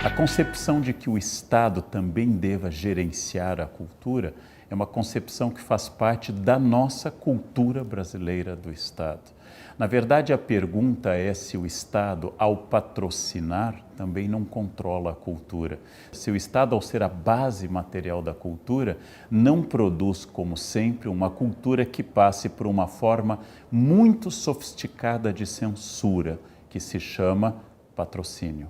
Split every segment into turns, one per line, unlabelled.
A concepção de que o Estado também deva gerenciar a cultura é uma concepção que faz parte da nossa cultura brasileira do Estado. Na verdade, a pergunta é se o Estado, ao patrocinar, também não controla a cultura. Se o Estado, ao ser a base material da cultura, não produz, como sempre, uma cultura que passe por uma forma muito sofisticada de censura, que se chama patrocínio.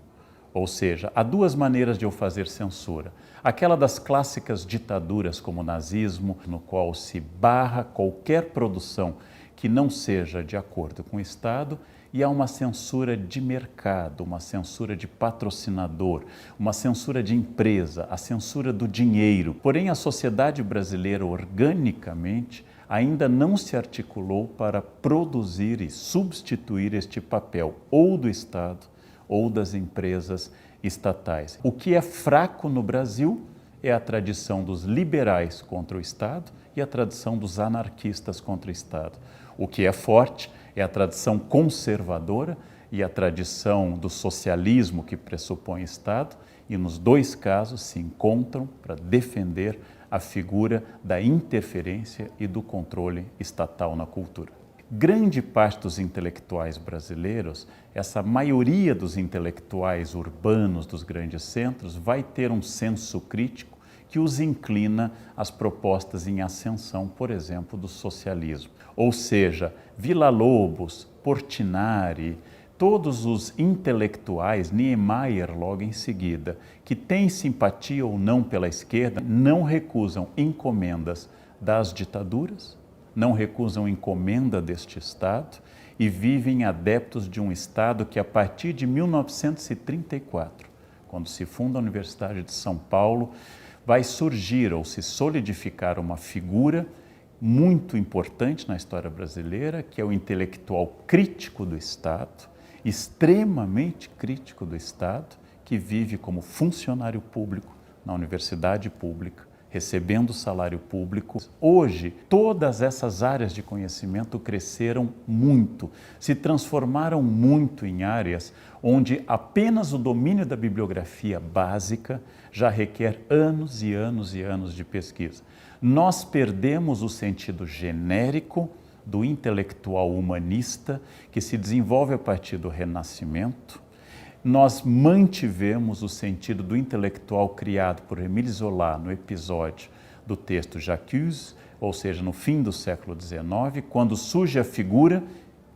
Ou seja, há duas maneiras de eu fazer censura. Aquela das clássicas ditaduras como o nazismo, no qual se barra qualquer produção que não seja de acordo com o Estado, e há uma censura de mercado, uma censura de patrocinador, uma censura de empresa, a censura do dinheiro. Porém, a sociedade brasileira, organicamente, ainda não se articulou para produzir e substituir este papel, ou do Estado, ou das empresas estatais. O que é fraco no Brasil é a tradição dos liberais contra o Estado e a tradição dos anarquistas contra o Estado. O que é forte é a tradição conservadora e a tradição do socialismo que pressupõe Estado, e nos dois casos se encontram para defender a figura da interferência e do controle estatal na cultura. Grande parte dos intelectuais brasileiros, essa maioria dos intelectuais urbanos dos grandes centros, vai ter um senso crítico que os inclina às propostas em ascensão, por exemplo, do socialismo. Ou seja, Villa-Lobos, Portinari, todos os intelectuais, Niemeyer logo em seguida, que têm simpatia ou não pela esquerda, não recusam encomendas das ditaduras, não recusam encomenda deste Estado e vivem adeptos de um Estado que, a partir de 1934, quando se funda a Universidade de São Paulo, vai surgir ou se solidificar uma figura muito importante na história brasileira, que é o intelectual crítico do Estado, extremamente crítico do Estado, que vive como funcionário público na universidade pública, recebendo salário público. Hoje, todas essas áreas de conhecimento cresceram muito, se transformaram muito em áreas onde apenas o domínio da bibliografia básica já requer anos e anos e anos de pesquisa. Nós perdemos o sentido genérico do intelectual humanista que se desenvolve a partir do Renascimento. Nós mantivemos o sentido do intelectual criado por Émile Zola no episódio do texto J'accuse, ou seja, no fim do século XIX, quando surge a figura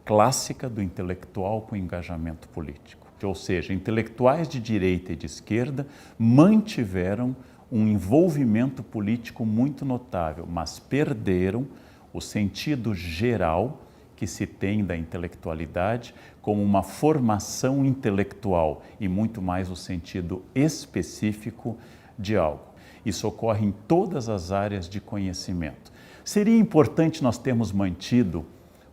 clássica do intelectual com engajamento político. Ou seja, intelectuais de direita e de esquerda mantiveram um envolvimento político muito notável, mas perderam o sentido geral que se tem da intelectualidade como uma formação intelectual e muito mais o sentido específico de algo. Isso ocorre em todas as áreas de conhecimento. Seria importante nós termos mantido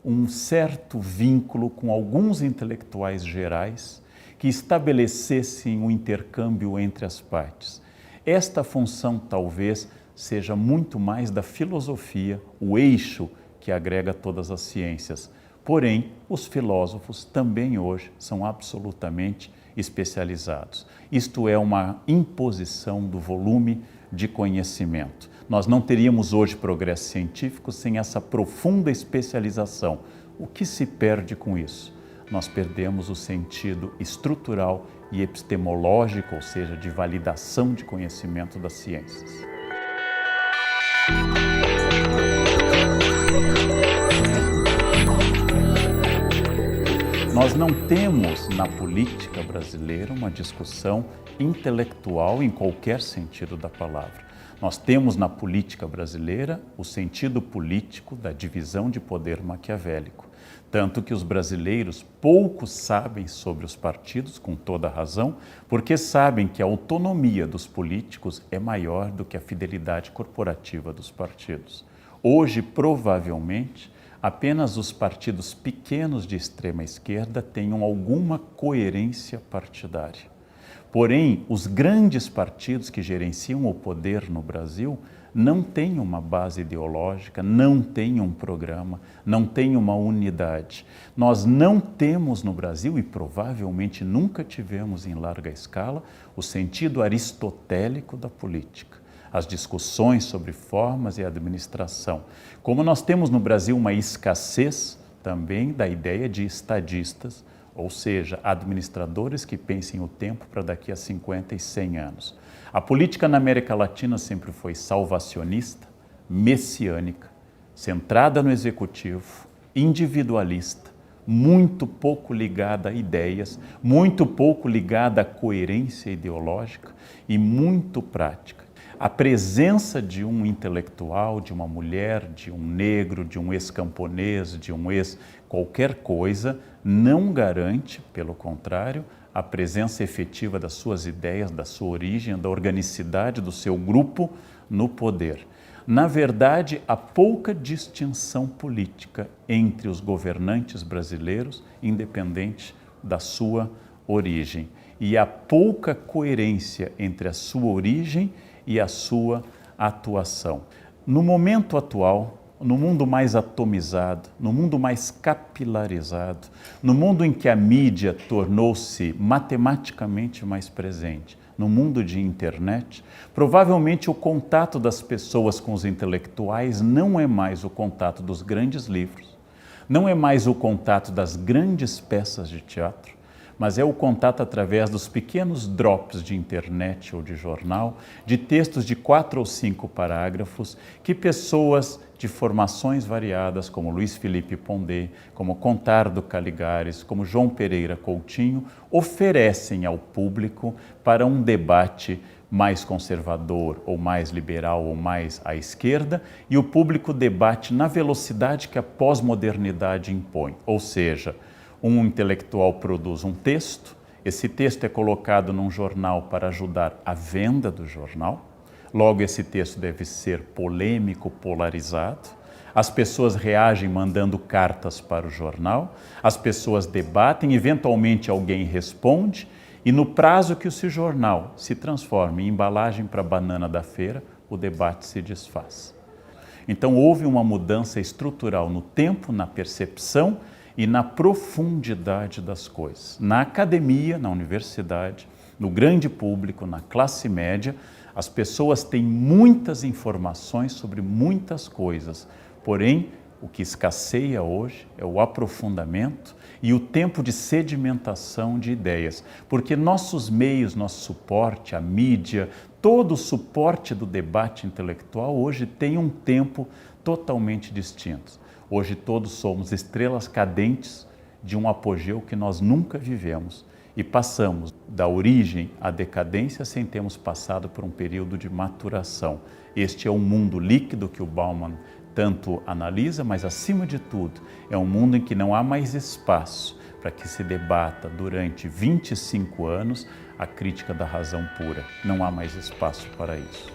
um certo vínculo com alguns intelectuais gerais que estabelecessem o intercâmbio entre as partes. Esta função talvez seja muito mais da filosofia, o eixo que agrega todas as ciências. Porém, os filósofos também hoje são absolutamente especializados. Isto é uma imposição do volume de conhecimento. Nós não teríamos hoje progresso científico sem essa profunda especialização. O que se perde com isso? Nós perdemos o sentido estrutural e epistemológico, ou seja, de validação de conhecimento das ciências. Nós não temos na política brasileira uma discussão intelectual em qualquer sentido da palavra. Nós temos na política brasileira o sentido político da divisão de poder maquiavélico. Tanto que os brasileiros pouco sabem sobre os partidos, com toda razão, porque sabem que a autonomia dos políticos é maior do que a fidelidade corporativa dos partidos. Hoje, provavelmente, apenas os partidos pequenos de extrema esquerda tenham alguma coerência partidária. Porém, os grandes partidos que gerenciam o poder no Brasil não tem uma base ideológica, não tem um programa, não tem uma unidade. Nós não temos no Brasil, e provavelmente nunca tivemos em larga escala, o sentido aristotélico da política. As discussões sobre formas e administração. Como nós temos no Brasil uma escassez também da ideia de estadistas, ou seja, administradores que pensem o tempo para daqui a 50 e 100 anos. A política na América Latina sempre foi salvacionista, messiânica, centrada no executivo, individualista, muito pouco ligada a ideias, muito pouco ligada à coerência ideológica e muito prática. A presença de um intelectual, de uma mulher, de um negro, de um ex-camponês, de um ex-qualquer coisa, não garante, pelo contrário, a presença efetiva das suas ideias, da sua origem, da organicidade do seu grupo no poder. Na verdade, há pouca distinção política entre os governantes brasileiros, independente da sua origem. E há pouca coerência entre a sua origem e a sua atuação. No momento atual, no mundo mais atomizado, no mundo mais capilarizado, no mundo em que a mídia tornou-se matematicamente mais presente, no mundo de internet, provavelmente o contato das pessoas com os intelectuais não é mais o contato dos grandes livros, não é mais o contato das grandes peças de teatro, mas é o contato através dos pequenos drops de internet ou de jornal, de textos de 4 ou 5 parágrafos, que pessoas de formações variadas, como Luiz Felipe Pondé, como Contardo Caligares, como João Pereira Coutinho, oferecem ao público para um debate mais conservador, ou mais liberal, ou mais à esquerda, e o público debate na velocidade que a pós-modernidade impõe, ou seja, um intelectual produz um texto, esse texto é colocado num jornal para ajudar a venda do jornal, logo esse texto deve ser polêmico, polarizado, as pessoas reagem mandando cartas para o jornal, as pessoas debatem, eventualmente alguém responde, e no prazo que esse jornal se transforma em embalagem para banana da feira, o debate se desfaz. Então houve uma mudança estrutural no tempo, na percepção, e na profundidade das coisas. Na academia, na universidade, no grande público, na classe média, as pessoas têm muitas informações sobre muitas coisas, porém, o que escasseia hoje é o aprofundamento e o tempo de sedimentação de ideias, porque nossos meios, nosso suporte, a mídia, todo o suporte do debate intelectual hoje tem um tempo totalmente distinto. Hoje todos somos estrelas cadentes de um apogeu que nós nunca vivemos e passamos da origem à decadência sem termos passado por um período de maturação. Este é um mundo líquido que o Bauman tanto analisa, mas acima de tudo é um mundo em que não há mais espaço para que se debata durante 25 anos a crítica da razão pura. Não há mais espaço para isso.